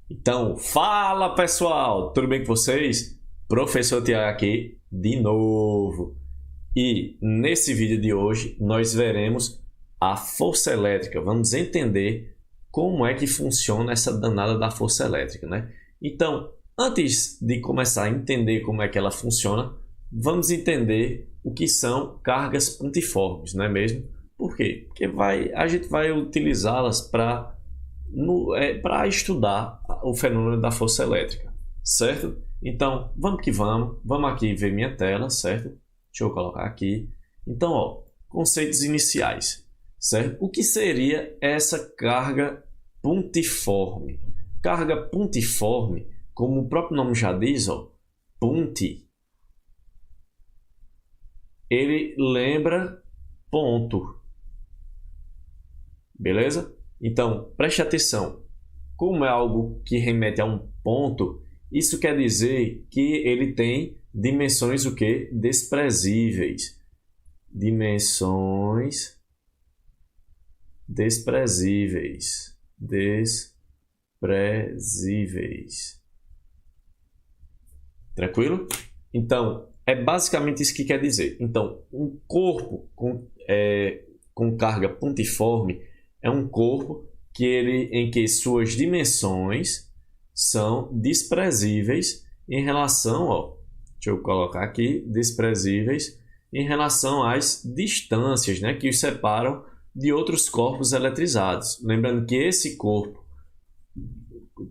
Então, fala pessoal, tudo bem com vocês? Professor Tiago aqui de novo. E nesse vídeo de hoje nós veremos a força elétrica. Vamos entender como é que funciona essa danada da força elétrica, né? Então, antes de começar a entender como é que ela funciona, vamos entender o que são cargas pontiformes, não é mesmo? Por quê? Porque a gente vai utilizá-las para estudar o fenômeno da força elétrica, certo? Então, vamos que vamos. Vamos aqui ver minha tela, certo? Deixa eu colocar aqui. Então, ó, conceitos iniciais, certo? O que seria essa carga pontiforme? Carga pontiforme, como o próprio nome já diz, ó, ponte, ele lembra ponto, beleza? Então, preste atenção. Como é algo que remete a um ponto, isso quer dizer que ele tem dimensões o quê? Desprezíveis. Dimensões desprezíveis. Desprezíveis. Tranquilo? Então, é basicamente isso que quer dizer. Então, um corpo com carga pontiforme é um corpo em que suas dimensões são desprezíveis em relação, ó, deixa eu colocar aqui, desprezíveis em relação às distâncias, né, que os separam de outros corpos eletrizados. Lembrando que esse corpo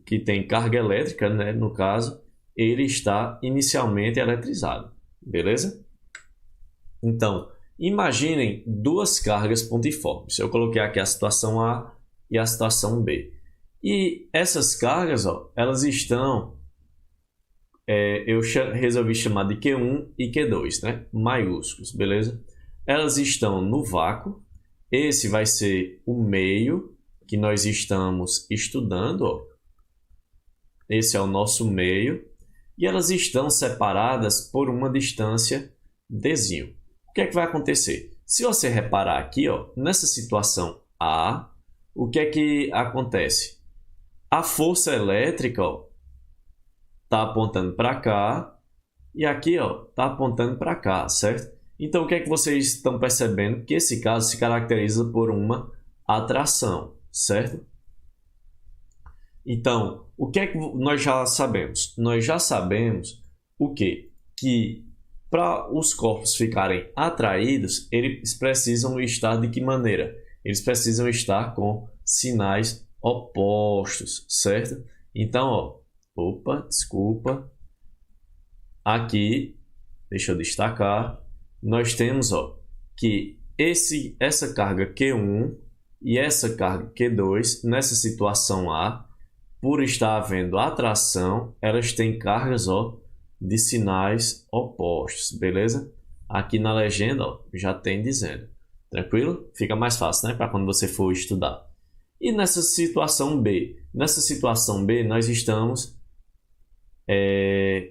que tem carga elétrica, né, no caso, ele está inicialmente eletrizado, beleza? Então, imaginem duas cargas pontiformes. Eu coloquei aqui a situação A e a situação B. E essas cargas, ó, elas estão... eu resolvi chamar de Q1 e Q2, né? Maiúsculos, beleza? Elas estão no vácuo. Esse vai ser o meio que nós estamos estudando, ó. Esse é o nosso meio. E elas estão separadas por uma distância dzinho. O que é que vai acontecer? Se você reparar aqui, ó, nessa situação A, o que é que acontece? A força elétrica está apontando para cá e aqui está apontando para cá, certo? Então, o que é que vocês estão percebendo? Que esse caso se caracteriza por uma atração, certo? Então, o que é que nós já sabemos? Nós já sabemos o quê? Que para os corpos ficarem atraídos, eles precisam estar de que maneira? Eles precisam estar com sinais opostos, certo? Então, ó, desculpa. Aqui, deixa eu destacar, nós temos, ó, que essa carga Q1 e essa carga Q2, nessa situação A, por estar havendo atração, elas têm cargas, ó, de sinais opostos, beleza? Aqui na legenda, ó, já tem dizendo. Tranquilo? Fica mais fácil, né? Para quando você for estudar. E nessa situação B? Nessa situação B, nós estamos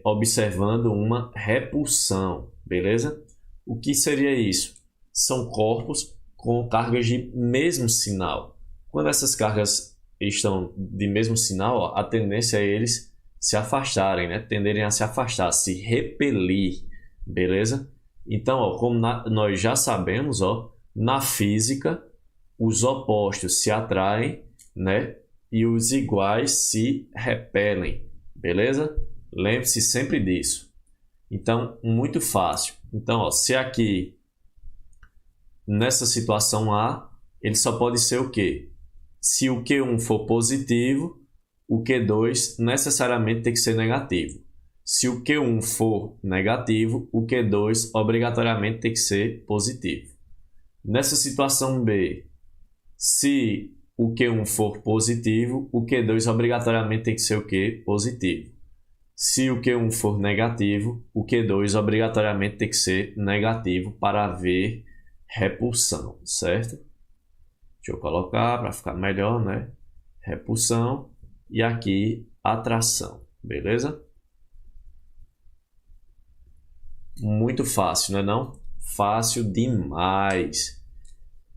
observando uma repulsão, beleza? O que seria isso? São corpos com cargas de mesmo sinal. Quando essas cargas estão de mesmo sinal, ó, a tendência é eles se afastarem, né? Tenderem a se afastar, se repelir, beleza? Então, ó, como nós já sabemos, ó, na física, os opostos se atraem, né? E os iguais se repelem, beleza? Lembre-se sempre disso. Então, muito fácil. Então, ó, se aqui, nessa situação A, ele só pode ser o quê? Se o Q1 for positivo, o Q2 necessariamente tem que ser negativo. Se o Q1 for negativo, o Q2 obrigatoriamente tem que ser positivo. Nessa situação B, se o Q1 for positivo, o Q2 obrigatoriamente tem que ser o quê? Positivo. Se o Q1 for negativo, o Q2 obrigatoriamente tem que ser negativo para haver repulsão, certo? Deixa eu colocar para ficar melhor, né? Repulsão e aqui atração, beleza? Muito fácil, não é não? Fácil demais.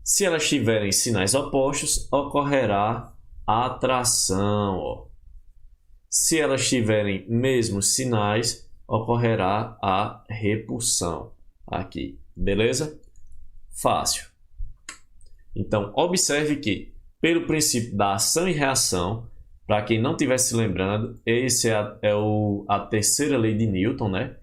Se elas tiverem sinais opostos, ocorrerá atração, ó. Se elas tiverem mesmos sinais, ocorrerá a repulsão aqui, beleza? Fácil. Então, observe que, pelo princípio da ação e reação, para quem não estiver se lembrando, esse é a terceira lei de Newton, né?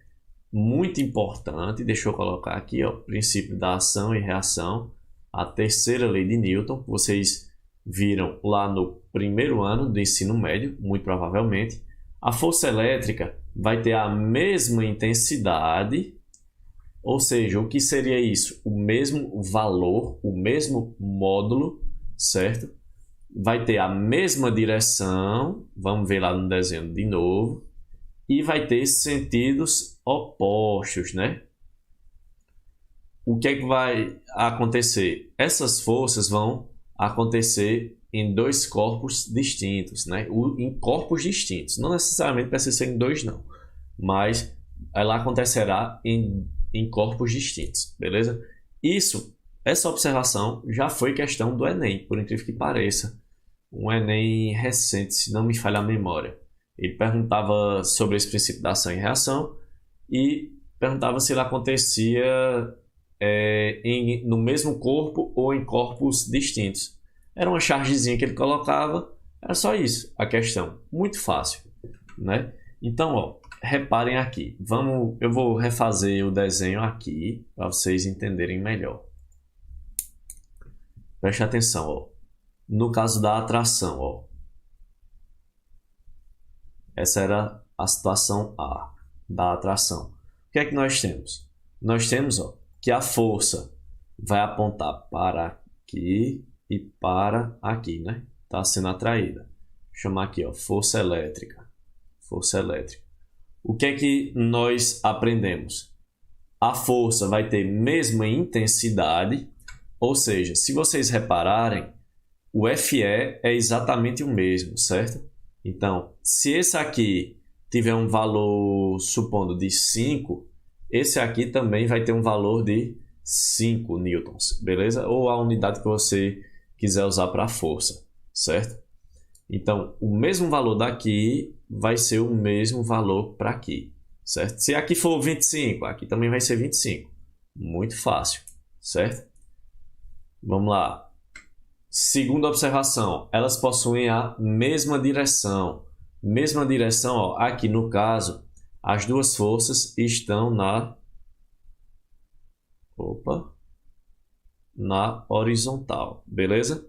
Muito importante, deixa eu colocar aqui, ó, princípio da ação e reação, a terceira lei de Newton, vocês viram lá no primeiro ano do ensino médio, muito provavelmente. A força elétrica vai ter a mesma intensidade, ou seja, o que seria isso? O mesmo valor, o mesmo módulo, certo? Vai ter a mesma direção, vamos ver lá no desenho de novo, e vai ter sentidos opostos, né? O que é que vai acontecer? Essas forças vão acontecer em dois corpos distintos, né? Em corpos distintos, não necessariamente precisa ser em dois, não, mas ela acontecerá em corpos distintos, beleza? Essa observação já foi questão do Enem, por incrível que pareça. Um Enem recente, se não me falha a memória. Ele perguntava sobre esse princípio da ação e reação e perguntava se ele acontecia no mesmo corpo ou em corpos distintos. Era uma chargezinha que ele colocava, era só isso a questão. Muito fácil, né? Então, ó, reparem aqui. Eu vou refazer o desenho aqui para vocês entenderem melhor. Preste atenção, ó. No caso da atração, ó. Essa era a situação A da atração. O que é que nós temos? Nós temos, ó, que a força vai apontar para aqui e para aqui, né? Está sendo atraída. Vou chamar aqui, ó, força elétrica. Força elétrica. O que é que nós aprendemos? A força vai ter mesma intensidade, ou seja, se vocês repararem, o FE é exatamente o mesmo, certo? Então, se esse aqui tiver um valor, supondo, de 5, esse aqui também vai ter um valor de 5 newtons, beleza? Ou a unidade que você quiser usar para a força, certo? Então, o mesmo valor daqui vai ser o mesmo valor para aqui, certo? Se aqui for 25, aqui também vai ser 25. Muito fácil, certo? Vamos lá. Segunda observação, elas possuem a mesma direção. Mesma direção, ó, aqui no caso, as duas forças estão na horizontal, beleza?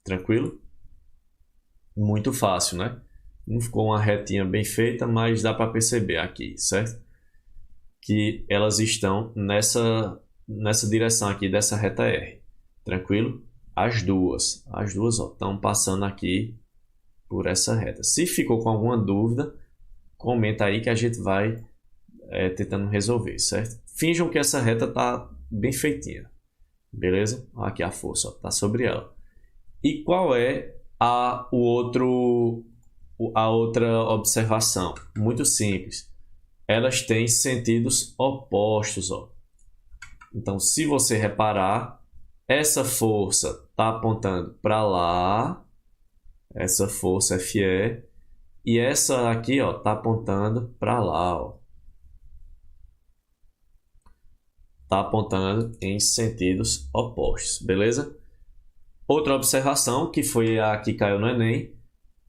Tranquilo? Muito fácil, né? Não ficou uma retinha bem feita, mas dá para perceber aqui, certo? Que elas estão nessa direção aqui dessa reta R. Tranquilo? As duas, ó, estão passando aqui por essa reta. Se ficou com alguma dúvida, comenta aí que a gente vai tentando resolver, certo? Finjam que essa reta está bem feitinha, beleza? Aqui a força está sobre ela. E qual é a outra observação? Muito simples. Elas têm sentidos opostos, ó. Então, se você reparar, essa força está apontando para lá, essa força FE, e essa aqui está apontando para lá. Está apontando em sentidos opostos, beleza? Outra observação, que foi a que caiu no Enem,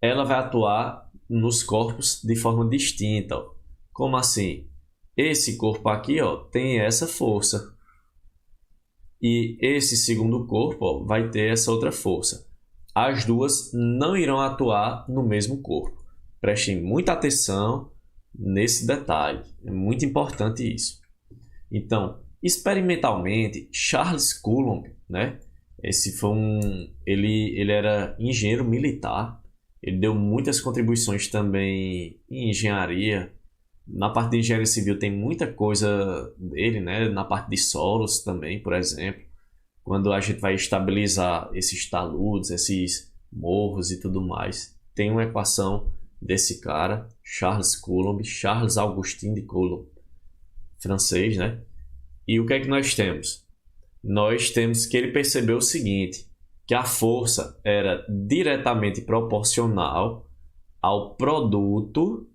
ela vai atuar nos corpos de forma distinta. Ó. Como assim? Esse corpo aqui tem essa força. E esse segundo corpo vai ter essa outra força. As duas não irão atuar no mesmo corpo. Prestem muita atenção nesse detalhe. É muito importante isso. Então, experimentalmente, Charles Coulomb, né? Ele era engenheiro militar. Ele deu muitas contribuições também em engenharia. Na parte de engenharia civil tem muita coisa dele, né? Na parte de solos também, por exemplo. Quando a gente vai estabilizar esses taludes, esses morros e tudo mais, tem uma equação desse cara, Charles Coulomb, Charles Augustin de Coulomb, francês, né? E o que é que nós temos? Nós temos que ele percebeu o seguinte, que a força era diretamente proporcional ao produto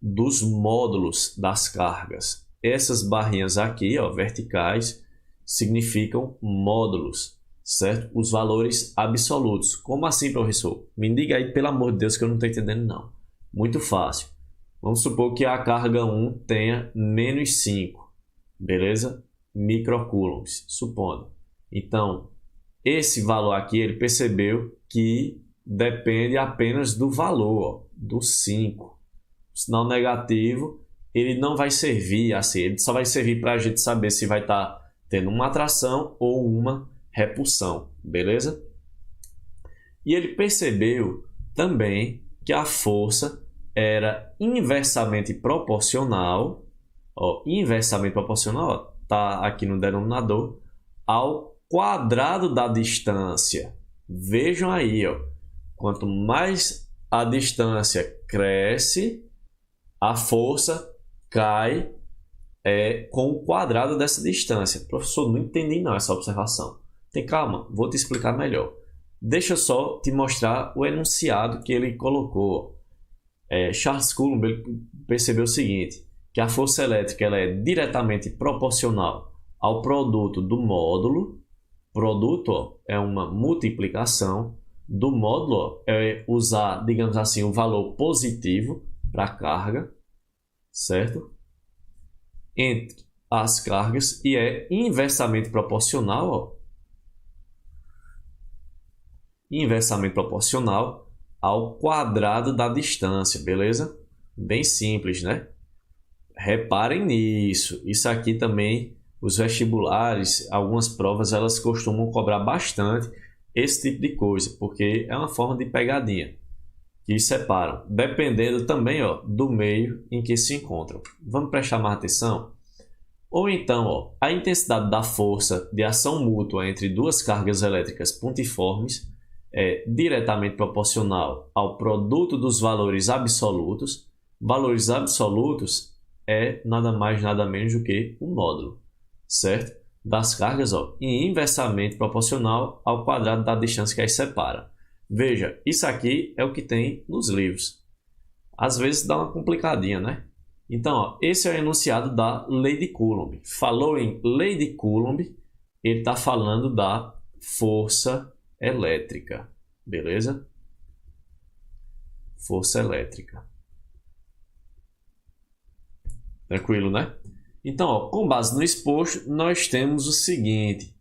dos módulos das cargas. Essas barrinhas aqui, ó, verticais, significam módulos, certo? Os valores absolutos. Como assim, professor? Me diga aí, pelo amor de Deus, que eu não estou entendendo, não. Muito fácil. Vamos supor que a carga 1 tenha menos 5, beleza? Microcoulombs, supondo. Então, esse valor aqui, ele percebeu que depende apenas do valor, ó, do 5. O sinal negativo, ele não vai servir assim, ele só vai servir para a gente saber se vai estar tendo uma atração ou uma repulsão, beleza? E ele percebeu também que a força era inversamente proporcional, ó, inversamente proporcional, está aqui no denominador, ao quadrado da distância. Vejam aí, ó, quanto mais a distância cresce, a força cai com o quadrado dessa distância. Professor, não entendi não essa observação. Tem calma, vou te explicar melhor. Deixa eu só te mostrar o enunciado que ele colocou. Charles Coulomb ele percebeu o seguinte, que a força elétrica ela é diretamente proporcional ao produto do módulo. Produto, ó, é uma multiplicação. Do módulo, ó, é usar, digamos assim, o valor positivo para a carga, certo? Entre as cargas e é inversamente proporcional, ó, inversamente proporcional ao quadrado da distância, beleza? Bem simples, né? Reparem nisso. Isso aqui também, os vestibulares, algumas provas, elas costumam cobrar bastante esse tipo de coisa, porque é uma forma de pegadinha que separam, dependendo também, ó, do meio em que se encontram. Vamos prestar mais atenção? Ou então, ó, a intensidade da força de ação mútua entre duas cargas elétricas pontiformes é diretamente proporcional ao produto dos valores absolutos. Valores absolutos é nada mais nada menos do que o módulo, certo? Das cargas, ó, e inversamente proporcional ao quadrado da distância que as separa. Veja, isso aqui é o que tem nos livros. Às vezes dá uma complicadinha, né? Então, ó, esse é o enunciado da lei de Coulomb. Falou em lei de Coulomb, ele está falando da força elétrica, beleza? Força elétrica. Tranquilo, né? Então, ó, com base no exposto, nós temos o seguinte.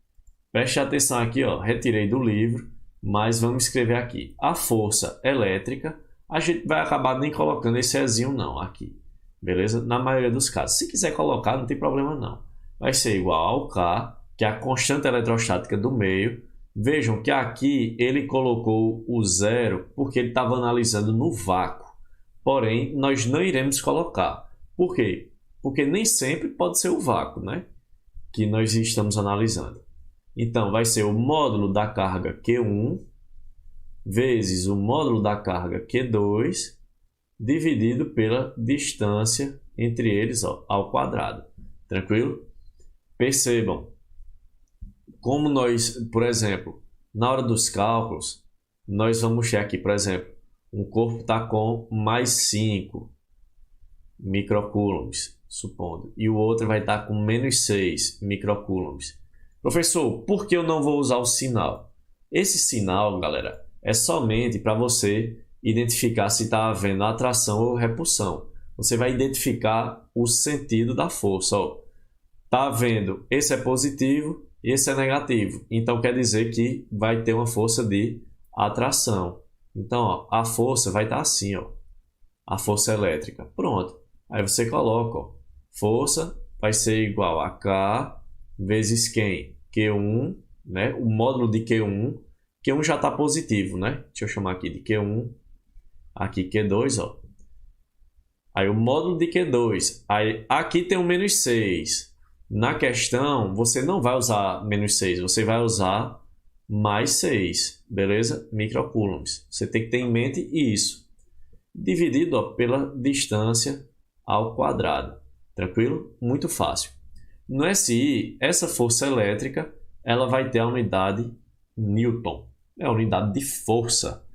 Preste atenção aqui, ó, retirei do livro, mas vamos escrever aqui. A força elétrica, a gente vai acabar nem colocando esse Ezinho não aqui, beleza? Na maioria dos casos. Se quiser colocar, não tem problema não. Vai ser igual ao K, que é a constante eletrostática do meio. Vejam que aqui ele colocou o zero porque ele estava analisando no vácuo. Porém, nós não iremos colocar. Por quê? Porque nem sempre pode ser o vácuo, né? Que nós estamos analisando. Então, vai ser o módulo da carga Q1 vezes o módulo da carga Q2 dividido pela distância entre eles, ó, ao quadrado. Tranquilo? Percebam, como nós, por exemplo, na hora dos cálculos, nós vamos ter aqui, por exemplo, um corpo está com mais 5 microcoulombs, supondo, e o outro vai estar com menos 6 microcoulombs. Professor, por que eu não vou usar o sinal? Esse sinal, galera, é somente para você identificar se está havendo atração ou repulsão. Você vai identificar o sentido da força. Está havendo, esse é positivo, esse é negativo. Então, quer dizer que vai ter uma força de atração. Então, ó, a força vai estar assim, ó, a força elétrica. Pronto. Aí você coloca, ó, força vai ser igual a K vezes quem? Q1, né? O módulo de Q1. Q1 já está positivo, né? Deixa eu chamar aqui de Q1. Aqui Q2, ó. Aí o módulo de Q2. Aí aqui tem um menos 6. Na questão, você não vai usar menos 6. Você vai usar mais 6. Beleza? Microcoulombs. Você tem que ter em mente isso. Dividido, ó, pela distância ao quadrado. Tranquilo? Muito fácil. No SI, essa força elétrica ela vai ter a unidade Newton. É a unidade de força.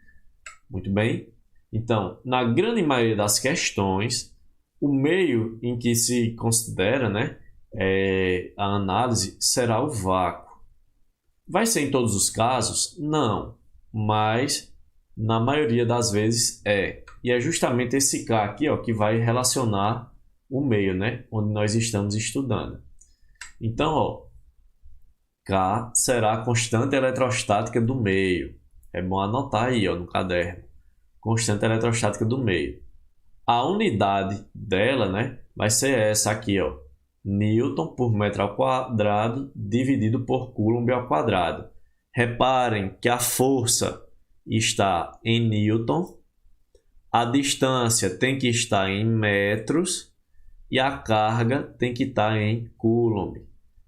Muito bem. Então, na grande maioria das questões, o meio em que se considera, né, a análise será o vácuo. Vai ser em todos os casos? Não, mas na maioria das vezes é. E é justamente esse K aqui, ó, que vai relacionar o meio, né, onde nós estamos estudando. Então, ó, K será a constante eletrostática do meio. É bom anotar aí, ó, no caderno. Constante eletrostática do meio. A unidade dela, né, vai ser essa aqui, ó. Newton por metro ao quadrado dividido por Coulomb ao quadrado. Reparem que a força está em Newton, a distância tem que estar em metros e a carga tem que estar em Coulomb.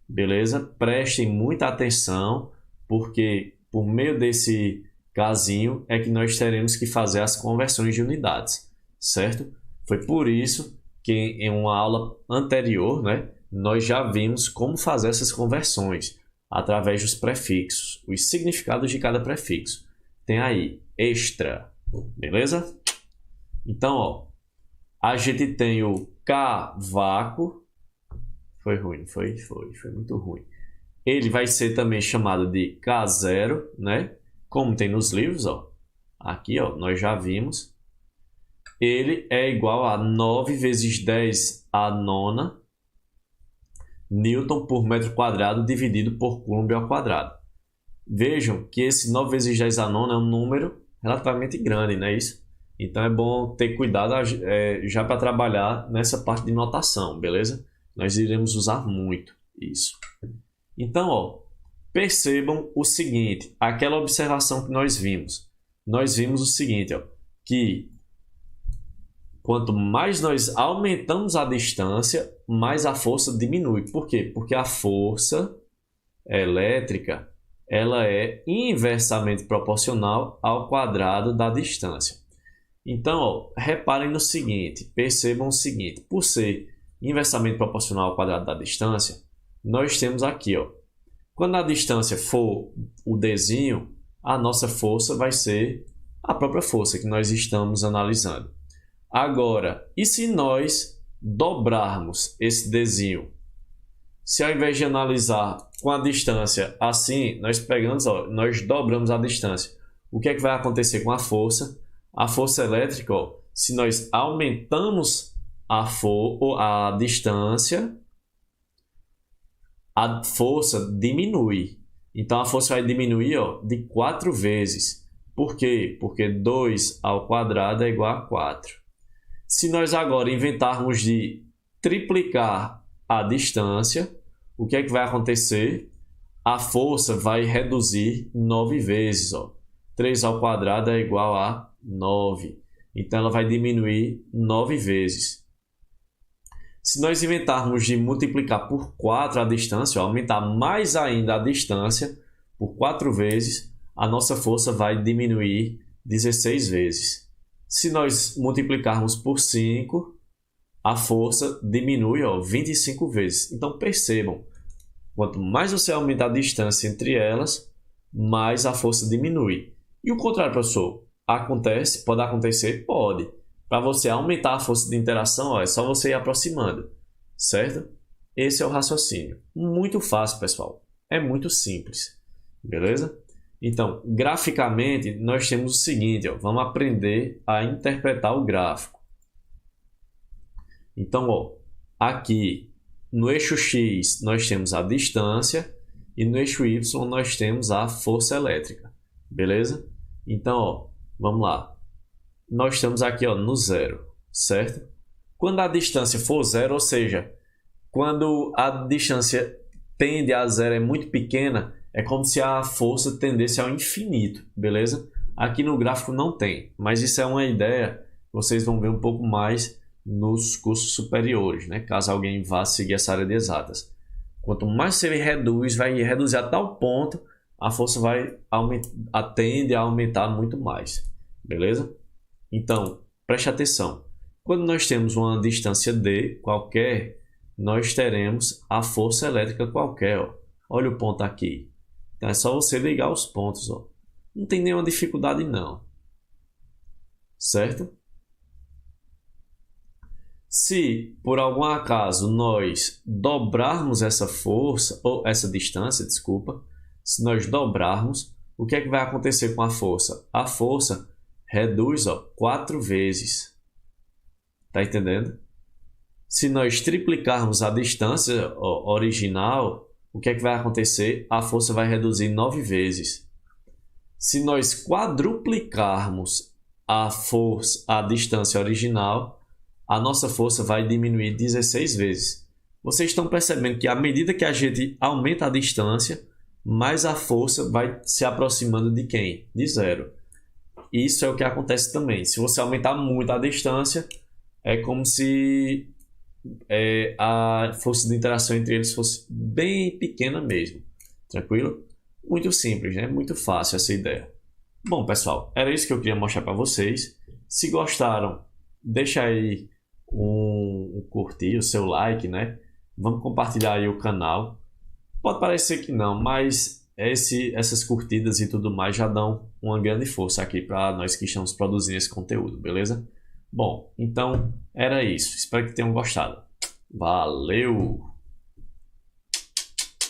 Beleza? Prestem muita atenção, porque por meio desse casinho é que nós teremos que fazer as conversões de unidades, certo? Foi por isso que em uma aula anterior, né, nós já vimos como fazer essas conversões através dos prefixos, os significados de cada prefixo. Tem aí extra, beleza? Então, ó, a gente tem o K vácuo. Foi ruim, foi muito ruim. Ele vai ser também chamado de K0, né? Como tem nos livros, ó. Aqui, ó, nós já vimos. Ele é igual a 9 vezes 10 à nona Newton por metro quadrado dividido por Coulomb ao quadrado. Vejam que esse 9 vezes 10 à nona é um número relativamente grande, não é isso? Então é bom ter cuidado já para trabalhar nessa parte de notação, beleza? Nós iremos usar muito isso. Então, ó, percebam o seguinte, aquela observação que nós vimos. Nós vimos o seguinte, ó, que quanto mais nós aumentamos a distância, mais a força diminui. Por quê? Porque a força elétrica ela é inversamente proporcional ao quadrado da distância. Então, ó, reparem no seguinte, percebam o seguinte, por ser inversamente proporcional ao quadrado da distância, nós temos aqui, ó, quando a distância for o Dzinho, a nossa força vai ser a própria força que nós estamos analisando. Agora, e se nós dobrarmos esse Dzinho? Se ao invés de analisar com a distância assim, nós pegamos, ó, nós dobramos a distância. O que é que vai acontecer com a força? A força elétrica, ó, se nós aumentamos a distância, a força diminui. Então a força vai diminuir, ó, de 4 vezes. Por quê? Porque 2 ao quadrado é igual a 4. Se nós agora inventarmos de triplicar a distância, o que é que vai acontecer? A força vai reduzir 9 vezes. Ó. 3 ao quadrado é igual a 9. Então ela vai diminuir 9 vezes. Se nós inventarmos de multiplicar por 4 a distância, ó, aumentar mais ainda a distância por 4 vezes, a nossa força vai diminuir 16 vezes. Se nós multiplicarmos por 5, a força diminui, ó, 25 vezes. Então percebam, quanto mais você aumenta a distância entre elas, mais a força diminui. E o contrário, professor, acontece? Pode acontecer? Pode. Para você aumentar a força de interação, ó, é só você ir aproximando, certo? Esse é o raciocínio. Muito fácil, pessoal. É muito simples, beleza? Então, graficamente, nós temos o seguinte, ó, vamos aprender a interpretar o gráfico. Então, ó, aqui no eixo X nós temos a distância e no eixo Y nós temos a força elétrica, beleza? Então, ó, vamos lá. Nós estamos aqui, ó, no zero, certo? Quando a distância for zero, ou seja, quando a distância tende a zero, é muito pequena, é como se a força tendesse ao infinito, beleza? Aqui no gráfico não tem, mas isso é uma ideia que vocês vão ver um pouco mais nos cursos superiores, né? Caso alguém vá seguir essa área de exatas. Quanto mais você reduz, vai reduzir a tal ponto, a força tende a aumentar muito mais, beleza? Então, preste atenção. Quando nós temos uma distância d qualquer, nós teremos a força elétrica qualquer. Ó. Olha o ponto aqui. Então, é só você ligar os pontos. Ó. Não tem nenhuma dificuldade, não. certo? Se por algum acaso nós dobrarmos essa força, ou essa distância, desculpa, se nós dobrarmos, o que é que vai acontecer com a força? A força reduz 4 vezes. Tá entendendo? Se nós triplicarmos a distância original, o que é que vai acontecer? A força vai reduzir 9 vezes. Se nós quadruplicarmos a distância original, a nossa força vai diminuir 16 vezes. Vocês estão percebendo que à medida que a gente aumenta a distância, mais a força vai se aproximando de quem? De zero. Isso é o que acontece também. Se você aumentar muito a distância, é como se a força de interação entre eles fosse bem pequena mesmo. Tranquilo? Muito simples, né? Muito fácil essa ideia. Bom, pessoal, era isso que eu queria mostrar para vocês. Se gostaram, deixa aí um curtir, o seu like, né? Vamos compartilhar aí o canal. Pode parecer que não, mas essas curtidas e tudo mais já dão uma grande força aqui para nós que estamos produzindo esse conteúdo, beleza? Bom, então era isso. Espero que tenham gostado. Valeu!